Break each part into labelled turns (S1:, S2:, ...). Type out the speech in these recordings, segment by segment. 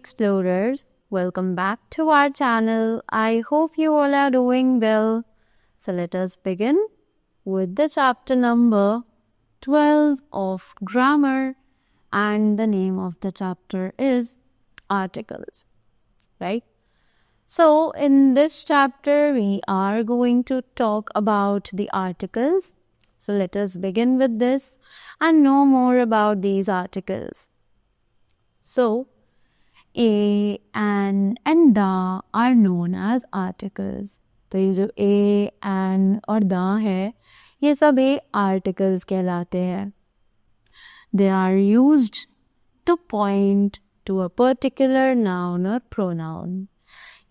S1: explorers, welcome back to our channel. I hope you all are doing well. So let us begin with the chapter number 12 of grammar, and the name of the chapter is articles, right? So in this chapter we are going to talk about the articles. So let us begin with this and know more about these articles. So a, an and the are known as articles. तो ये जो a, an और the है ये सब articles कहलाते हैं. They are used to point to a particular noun or pronoun.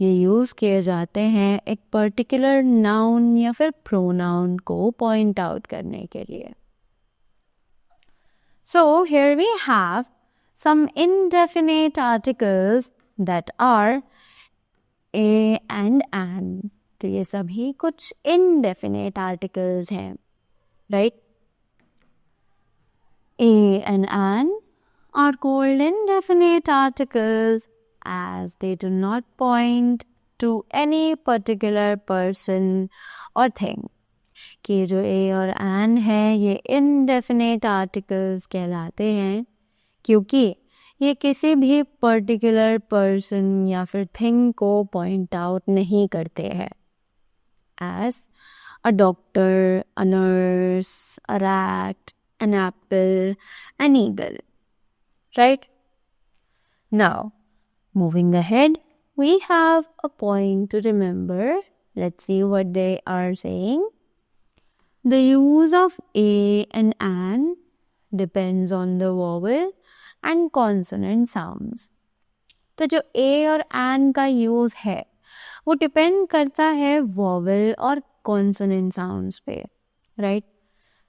S1: ये यूज किए जाते हैं एक पर्टिकुलर नाउन या फिर प्रोनाउन को पॉइंट आउट करने के लिए. So here we have some indefinite articles that are a and an. तो ये सभी कुछ indefinite articles हैं, right? A and an are called indefinite articles as they do not point to any particular person or thing. कि जो a और an है ये indefinite articles कहलाते हैं क्योंकि ये किसी भी पर्टिकुलर पर्सन या फिर थिंग को पॉइंट आउट नहीं करते हैं. As a doctor, a nurse, a rat, an apple, an eagle, right? Now moving ahead, we have a point to remember. Let's see what they are saying. The use of a and an depends on the vowel and consonant sounds. तो जो a और an का use है वो depend करता है vowel और consonant sounds पे, right?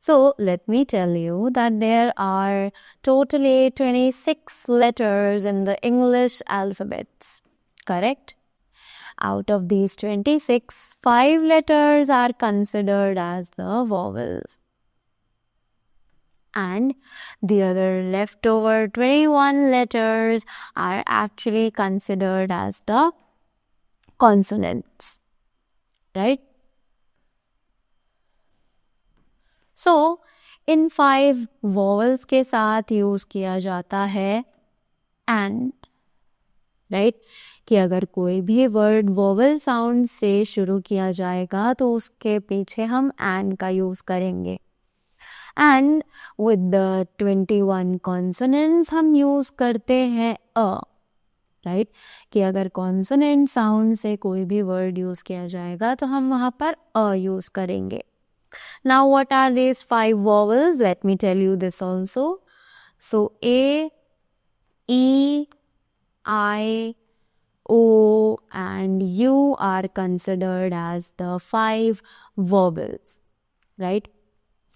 S1: So let me tell you that there are totally 26 letters in the English alphabets, correct? Out of these 26, 5 letters are considered as the vowels. And the other leftover 21 letters are actually considered as the consonants, right? So, in 5 vowels के साथ use किया जाता है and, right? कि अगर कोई भी word vowel sound से शुरू किया जाएगा तो उसके पीछे हम and का यूज करेंगे. And with the 21 consonants हम यूज करते हैं a, right? कि अगर consonant sound से कोई भी word यूज किया जाएगा तो हम वहाँ पर a यूज करेंगे. Now what are these 5 vowels? Let me tell you this also. So A, E, I, O and U are considered as the 5 vowels, right?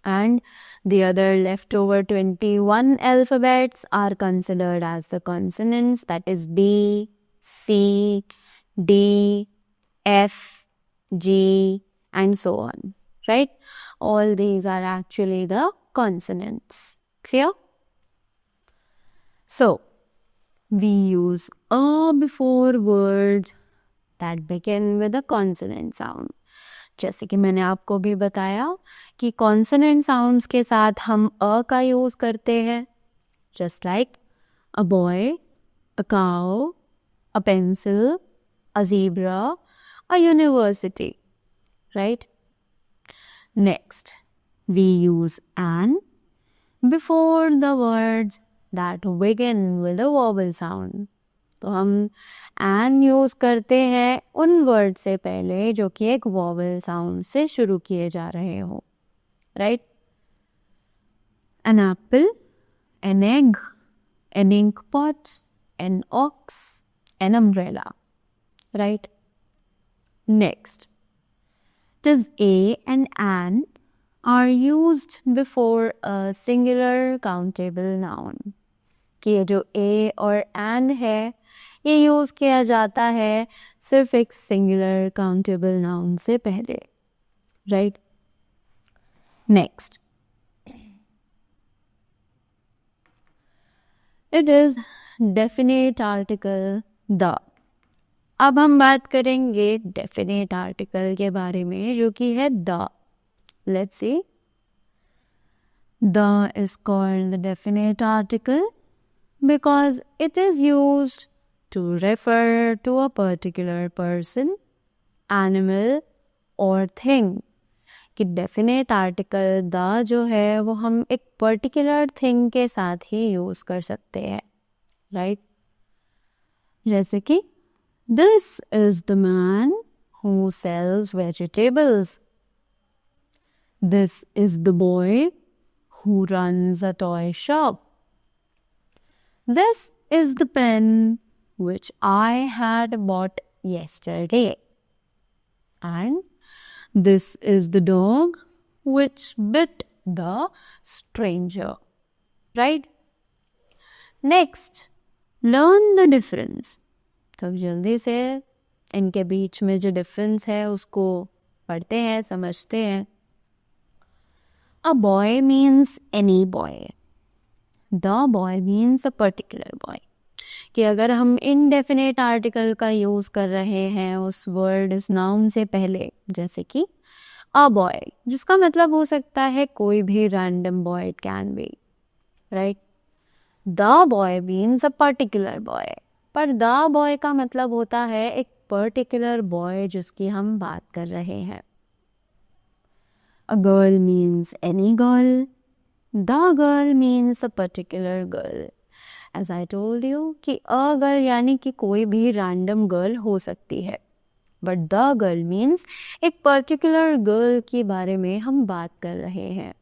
S1: And the other leftover 21 alphabets are considered as the consonants, that is B, C, D, F, G and so on, right? All these are actually the consonants. Clear? So, we use a before words that begin with a consonant sound. जैसे कि मैंने आपको भी बताया कि consonant sounds के साथ हम अ का यूज करते हैं. Just like a boy, a cow, a pencil, a zebra, a university, right? Next, we use an before the words that begin with a vowel sound. तो हम an यूज करते हैं उन वर्ड से पहले जो कि एक vowel साउंड से शुरू किए जा रहे हो, right? An apple, an egg, an ink pot, an ox, an umbrella, right? Next, does a and an are used before a singular countable noun. कि ये जो a और an है ये यूज किया जाता है सिर्फ एक सिंगुलर काउंटेबल नाउन से पहले, right? Next, it is definite article the. अब हम बात करेंगे डेफिनेट आर्टिकल के बारे में जो कि है the. Let's see, the is called the definite article because it is used to refer to a particular person, animal or thing। कि डेफिनेट आर्टिकल द जो है वो हम एक पर्टिकुलर थिंग के साथ ही यूज कर सकते हैं, राइट? जैसे कि this is the man who sells vegetables, this is the boy who runs a toy shop, this is the pen which I had bought yesterday, and this is the dog which bit the stranger, right? Next, learn the difference। तो जल्दी से इनके बीच में जो difference है उसको पढ़ते हैं, समझते हैं। A boy means any boy, the boy means a particular boy. कि अगर हम इनडेफिनेट आर्टिकल का यूज कर रहे हैं उस वर्ड इस नाउन से पहले, जैसे कि अ बॉय, जिसका मतलब हो सकता है कोई भी random boy, it can be, right? The boy means a particular boy, पर द बॉय का मतलब होता है एक पर्टिकुलर बॉय जिसकी हम बात कर रहे हैं। A girl means any girl, the girl means a particular girl। as I told you कि a girl यानी कि कोई भी random girl हो सकती है, but the girl means एक particular girl के बारे में हम बात कर रहे हैं।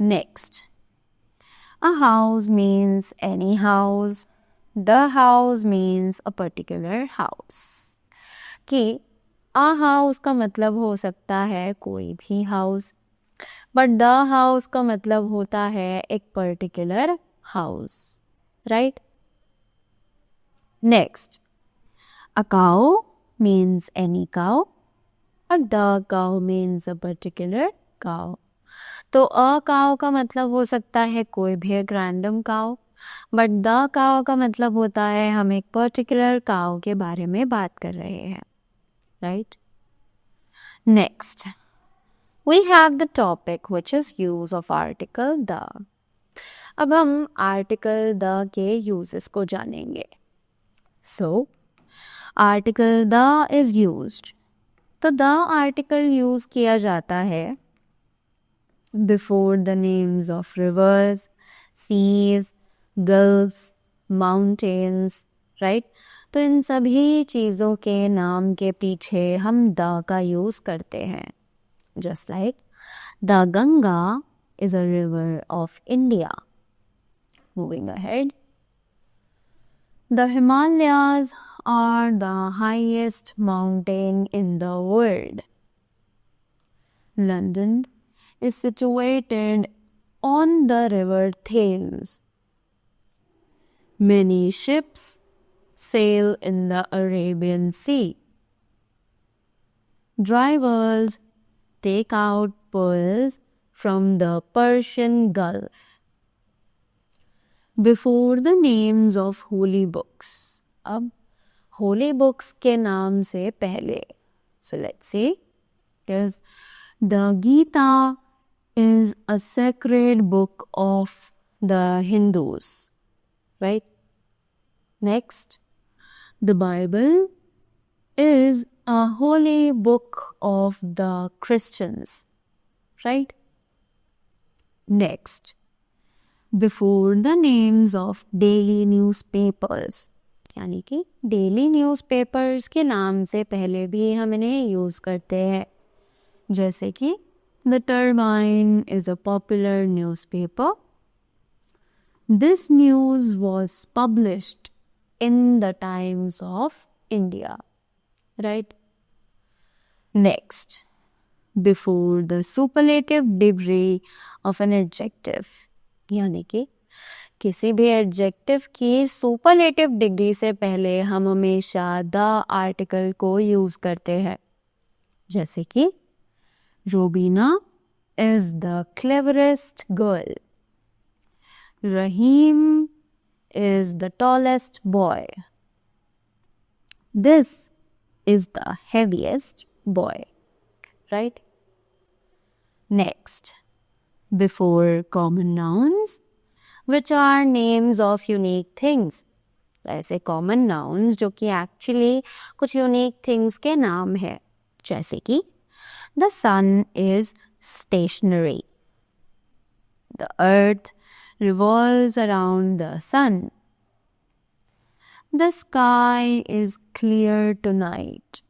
S1: next, a house means any house, the house means a particular house। कि a house का मतलब हो सकता है कोई भी house, बट द हाउस का मतलब होता है एक particular house, right? Next, a cow means any cow और the cow means a particular cow. तो अ काउ का मतलब हो सकता है कोई भी एक random cow, but the cow का मतलब होता है हम एक पर्टिकुलर काउ के बारे में बात कर रहे हैं, right? Next, we have the topic which is use of article the। अब हम article the के uses को जानेंगे। So, article the is used। तो the article use किया जाता है before the names of rivers, seas, gulfs, mountains, right? तो इन सभी चीज़ों के नाम के पीछे हम the का यूज करते हैं। Just like the Ganga is a river of India। Moving ahead, the Himalayas are the highest mountain in the world। London is situated on the river Thames। Many ships sail in the Arabian Sea। Drivers take out pearls from the Persian Gulf। Before the names of holy books। अब holy books के नाम से पहले, so let's say is the Gita is a sacred book of the Hindus, right? Next, the Bible is a holy book of the Christians, right? Next, before the names of daily newspapers, यानी कि daily newspapers के नाम से पहले भी हम इन्हें use करते हैं, जैसे कि the turbine is a popular newspaper, this news was published in the times of India, right? Next, before the superlative degree of an adjective, यानी कि किसी भी एडजेक्टिव की सुपरलेटिव डिग्री से पहले हम हमेशा द आर्टिकल को यूज करते हैं, जैसे कि Robina is the cleverest girl, Rahim is the tallest boy. This is the heaviest boy, right? Next, before common nouns, which are names of unique things. ऐसे common nouns जो कि actually कुछ unique things के नाम है, जैसे कि the sun is stationary. The earth revolves around the sun. The sky is clear tonight.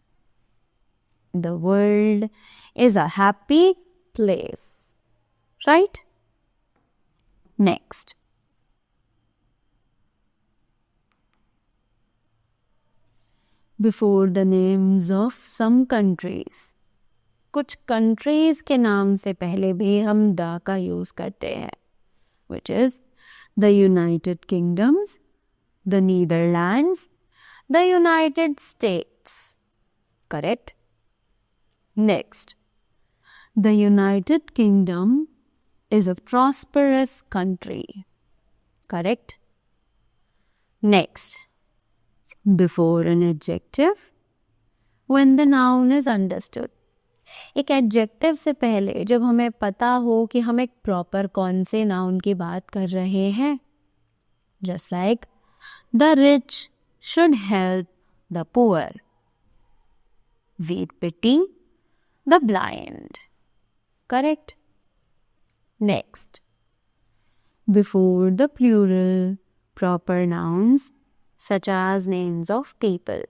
S1: The world is a happy place. Right? Next. Before the names of some countries. कुछ countries के नाम से पहले भी हम द का use करते हैं, which is the United Kingdoms, the Netherlands, the United States. Correct? Next, the United Kingdom is a prosperous country. Correct? Next, before an adjective, when the noun is understood. एक adjective से पहले जब हमें पता हो कि हम एक प्रॉपर कौन से नाउन की बात कर रहे हैं, just like the rich should help the poor, we pity the blind. Correct? Next, before the plural proper nouns such as names of people.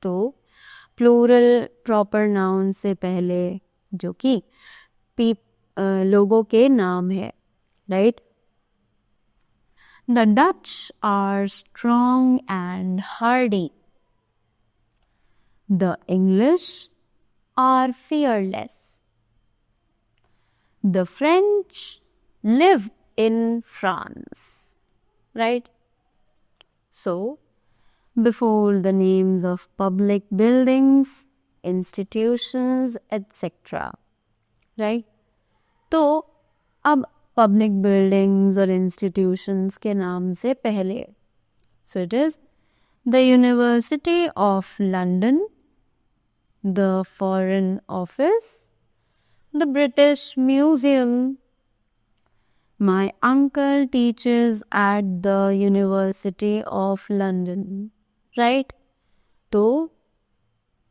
S1: तो प्लूरल प्रॉपर नाउन से पहले जो कि लोगों के नाम है, right? The Dutch are strong and hardy. The English are fearless. The French live in France. Right? So before the names of public buildings, institutions, etc. Right? तो अब public buildings और institutions के नाम से पहले, so it is the University of London, the Foreign Office, the British Museum. My uncle teaches at the University of London. Right? तो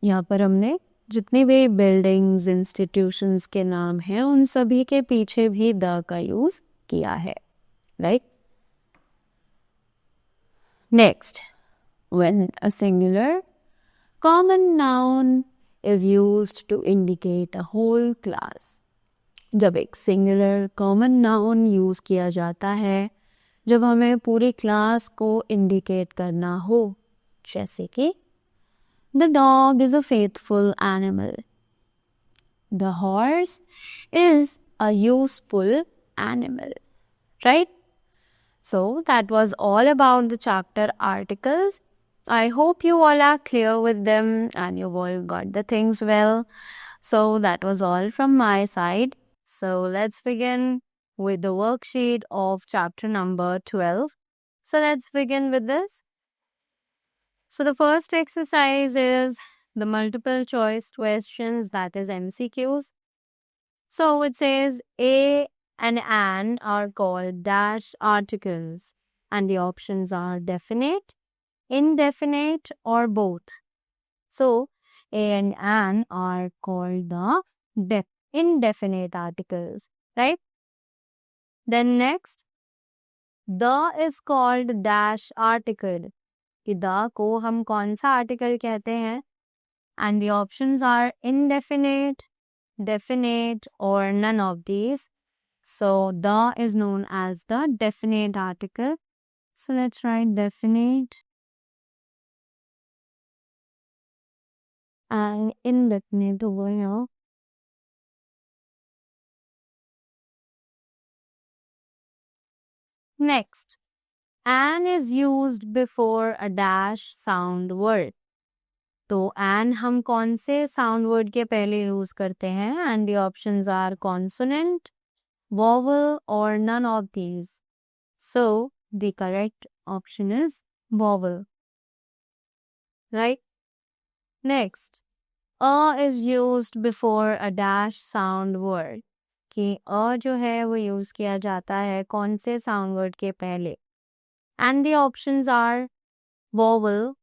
S1: यहाँ पर हमने जितनी भी बिल्डिंग्स इंस्टीट्यूशंस के नाम हैं उन सभी के पीछे भी द का यूज किया है, right? Next, when a singular common noun is used to indicate a whole class. जब एक सिंगुलर कॉमन नाउन यूज किया जाता है जब हमें पूरी क्लास को इंडिकेट करना हो, जैसे कि the dog is a faithful animal. The horse is a useful animal. Right? So that was all about the chapter articles. I hope you all are clear with them and you've all got the things well. So that was all from my side. So let's begin with the worksheet of chapter number 12. So let's begin with this. So the first exercise is the multiple choice questions, that is MCQs. So it says a and an are called dash articles and the options are definite, indefinite or both. So a and an are called the indefinite articles, right? Then next, the is called dash article. कि the को हम कौन सा article कहते हैं, and the options are indefinite, definite और none of these. So the is known as the definite article. So let's write definite and indefinite over here. Next, an is used before a dash sound word. तो an हम कौन से sound word के पहले use करते हैं? And the options are consonant, vowel or none of these. So The correct option is vowel. Right? Next, a is used before a dash sound word. कि अ जो है वो यूज किया जाता है कौन से साउंड वर्ड के पहले. And the options are vowel,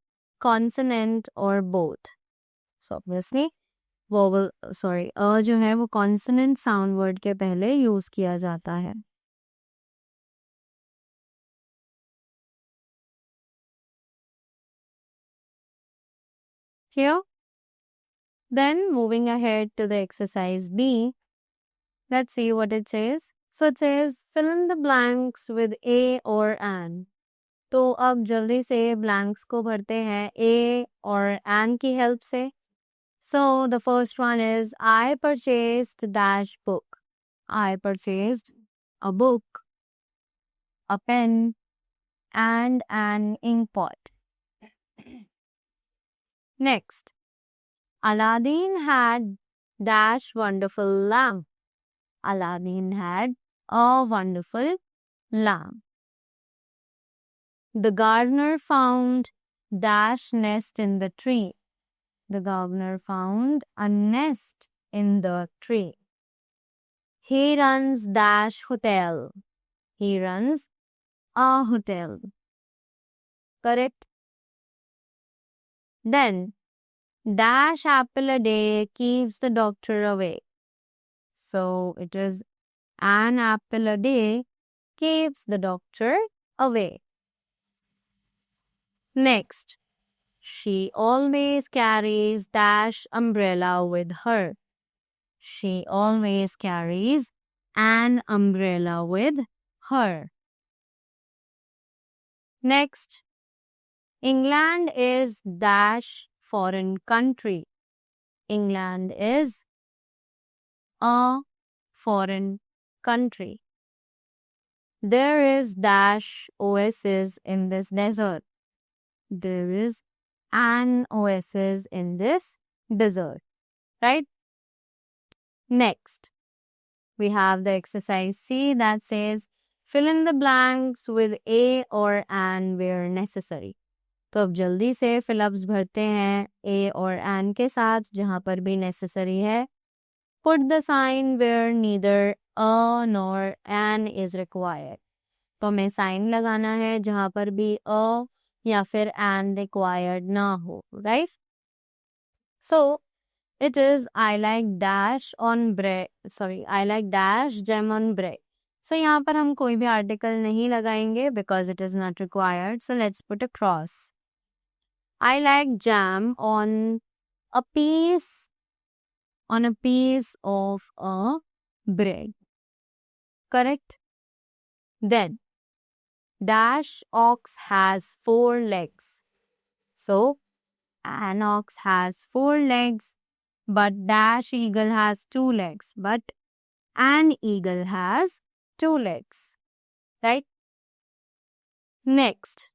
S1: consonant or both. So obviously vowel, अ जो है वो consonant sound word के पहले यूज किया जाता है. Here, then moving ahead to the exercise B, let's see what it says. So it says fill in the blanks with a or an. तो अब जल्दी से blanks को भरते हैं a और an की help से. So the first one is I purchased dash book. I purchased a book, a pen, and an ink pot. Next, Aladdin had dash wonderful lamp. Aladdin had a wonderful lamp. The gardener found dash nest in the tree. The gardener found a nest in the tree. He runs dash hotel. He runs a hotel. Correct? Then, dash apple a day keeps the doctor away. So, it is an apple a day keeps the doctor away. Next, she always carries dash umbrella with her. She always carries an umbrella with her. Next, England is dash foreign country. England is a foreign country. There is dash oasis in this desert. There is an oasis in this desert. Right? Next, we have the exercise C that says fill in the blanks with a or an where necessary. तो अब जल्दी से fill-ups भरते हैं a और an के साथ जहाँ पर भी necessary है. Put the sign where neither a nor an is required. तो हमें साइन लगाना है जहाँ पर भी a या फिर an required ना हो. Right? So, it is I like dash on bread. I like dash jam on bread. So यहाँ पर हम कोई भी article नहीं लगाएंगे because it is not required. So let's put a cross. I like jam on a piece of a bread. Correct? Then dash ox has 4 legs. So an ox has 4 legs. But dash eagle has 2 legs. But an eagle has 2 legs. Right? Next,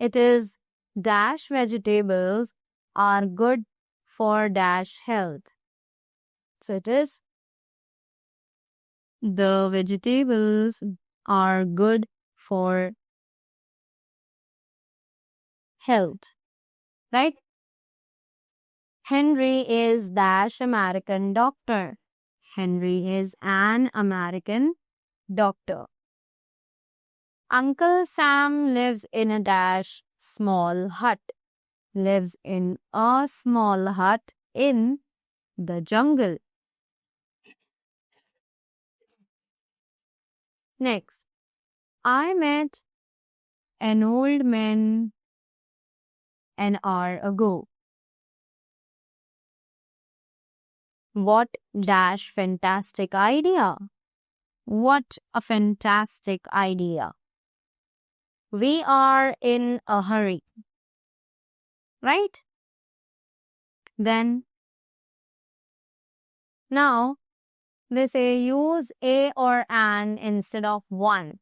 S1: it is dash vegetables are good for dash health. So it is the vegetables are good for health. Right? Henry is dash American doctor. Henry is an American doctor. Uncle Sam lives in a dash small hut. Lives in a small hut in the jungle. Next, I met an old man an hour ago. What dash fantastic idea. What a fantastic idea. We are in a hurry. Right? Then, now, they say use a or an instead of one.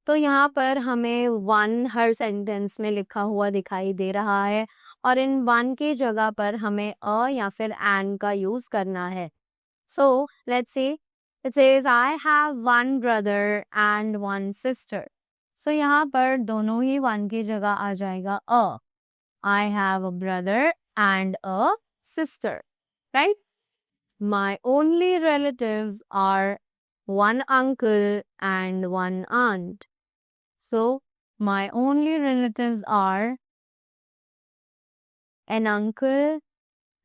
S1: तो यहाँ पर हमें one हर sentence में लिखा हुआ दिखाई दे रहा है और इन one की जगह पर हमें a या फिर an का यूज करना है. So, let's see. It says, I have one brother and one sister. सो यहाँ पर दोनों ही वन की जगह आ जाएगा अ. I have a brother and a sister, right? My only relatives are one uncle and one aunt. So, my only relatives are an uncle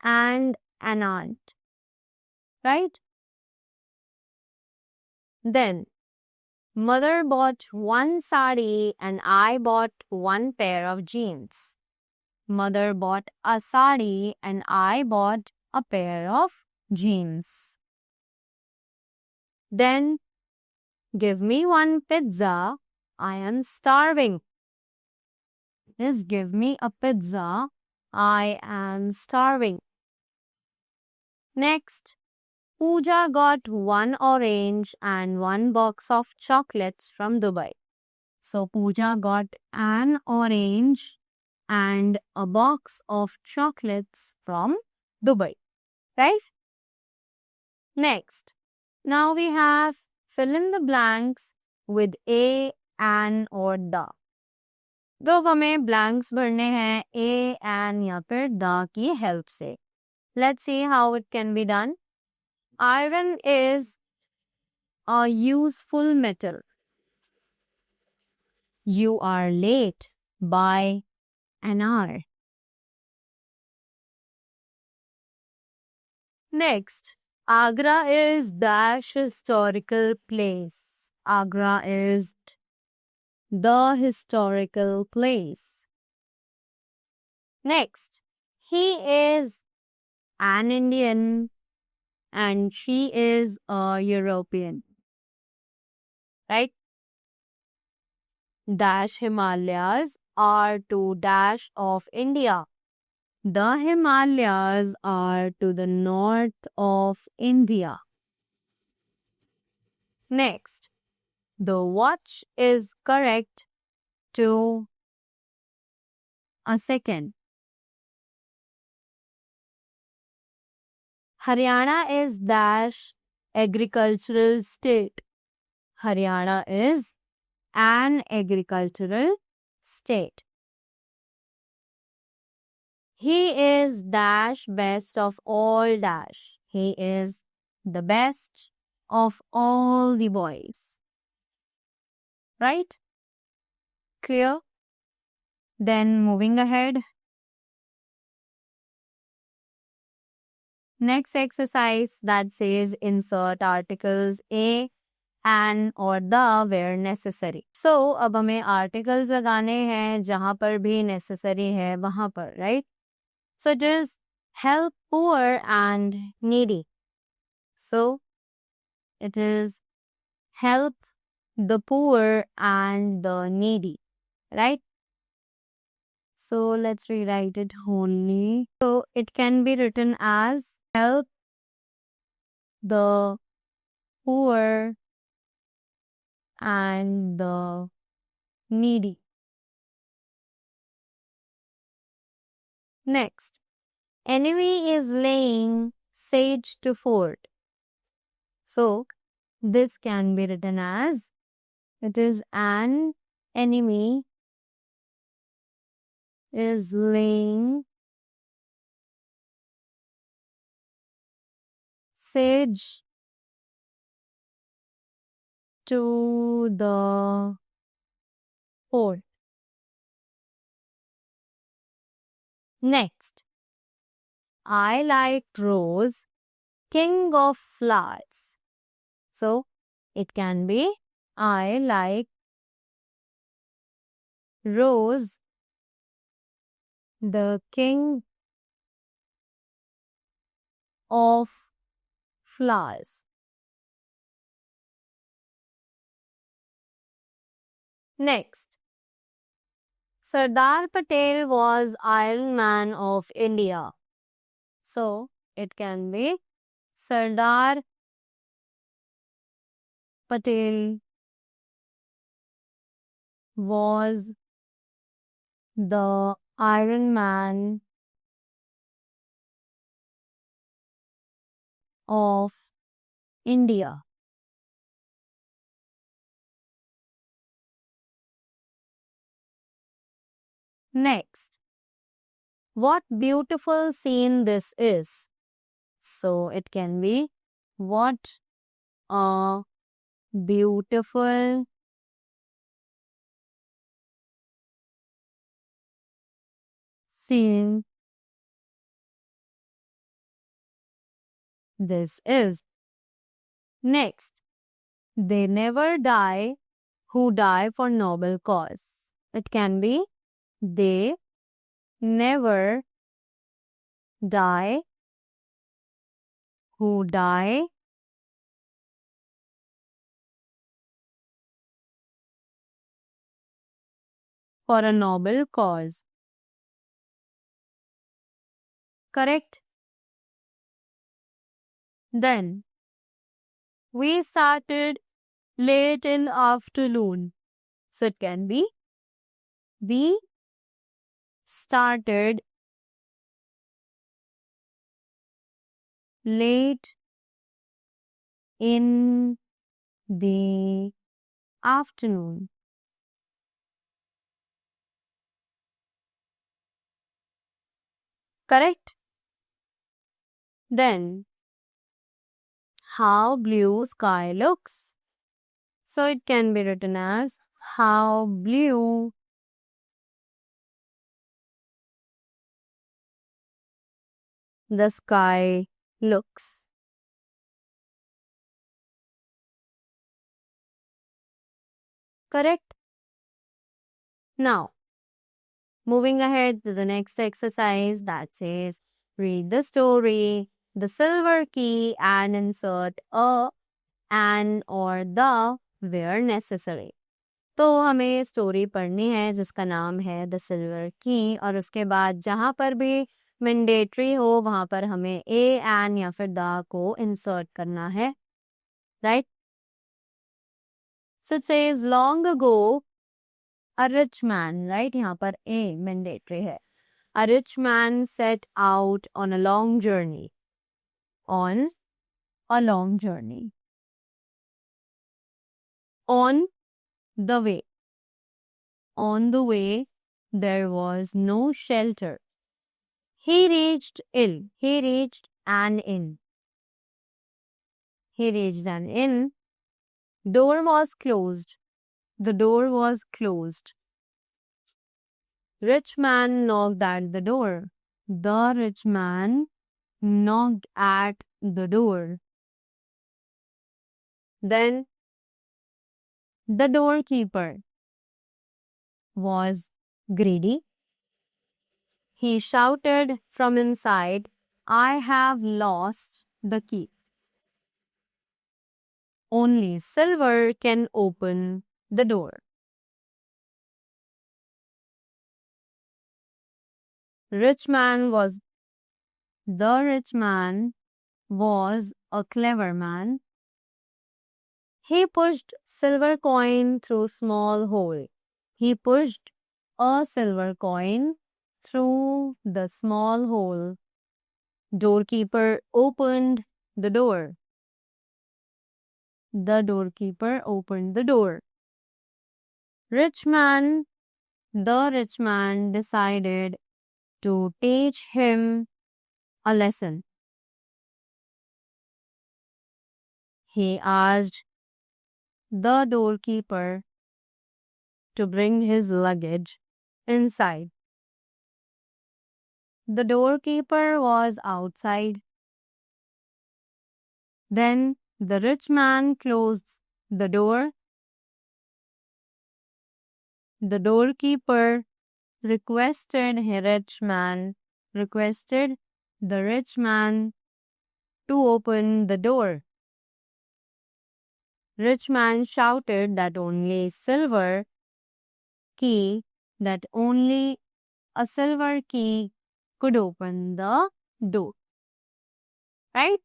S1: and an aunt, right? Then, mother bought one sari and I bought one pair of jeans. Mother bought a sari and I bought a pair of jeans. Then, give me one pizza. I am starving. Just give me a pizza. I am starving. Next, Pooja got one orange and one box of chocolates from Dubai. So, Pooja got an orange and a box of chocolates from Dubai. Right? Next, now we have fill in the blanks with a, an or the. तो हमें blanks भरने हैं ए, N या फिर the key help से. Let's see how it can be done. Iron is a useful metal. You are late by an hour. Next, Agra is dash historical place. Agra is the historical place. Next, he is an Indian and she is a European. Right? Dash Himalayas are to dash of India. The Himalayas are to the north of India. Next, the watch is correct to a second. Haryana is dash agricultural state. Haryana is an agricultural state. He is dash best of all dash. He is the best of all the boys. Right? Clear? Then moving ahead. Next exercise that says insert articles a, an or the where necessary. So अब हमें articles लगाने हैं जहाँ पर भी necessary है वहाँ पर, right? So it is help poor and needy. So it is help the poor and the needy, right? So let's rewrite it only. So it can be written as help the poor and the needy. Next, enemy is laying siege to fort. So this can be written as it is an enemy is laying siege to the fort. Next, I like Rose, king of flowers. So it can be I like Rose, the king of flowers. Next, Sardar Patel was Iron Man of India. So it can be Sardar Patel was the Iron Man of India. Next, what beautiful scene this is. So it can be what a beautiful scene this is. Next, they never die who die for noble cause. It can be they never die who die for a noble cause. Correct? Then we started late in afternoon. So it can be we started late in the afternoon. Correct? Then how blue sky looks. So it can be written as how blue the sky looks. Correct? Now, moving ahead to the next exercise that says read the story, the silver key, and insert a, an or the where necessary. तो हमें story पढ़नी है जिसका नाम है the silver की और उसके बाद जहाँ पर भी मैंडेटरी हो वहाँ पर हमें ए एन या फिर द को इंसर्ट करना है right so it says long ago a rich man right यहाँ पर ए मैंडेटरी है a rich man set out on a long journey on a long journey on the way On the way, there was no shelter. He reached ill. He reached an inn. He reached an inn. Door was closed. The door was closed. Rich man knocked at the door. The rich man knocked at the door. Then the doorkeeper was greedy. He shouted from inside, I have lost the key. Only silver can open the door. The rich man was a clever man. He pushed silver coin through small hole. He pushed a silver coin through the small hole. Doorkeeper opened the door. The doorkeeper opened the door. The rich man decided to teach him a lesson. He asked the doorkeeper to bring his luggage inside. The doorkeeper was outside. Then the rich man closed the door. The doorkeeper requested the rich man to open the door. Rich man shouted that only a silver key could open the door. Right?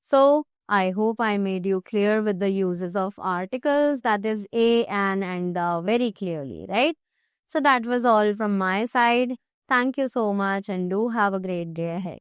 S1: So, I hope I made you clear with the uses of articles, that is a, an, and the very clearly, right? So, that was all from my side. Thank you so much and do have a great day ahead.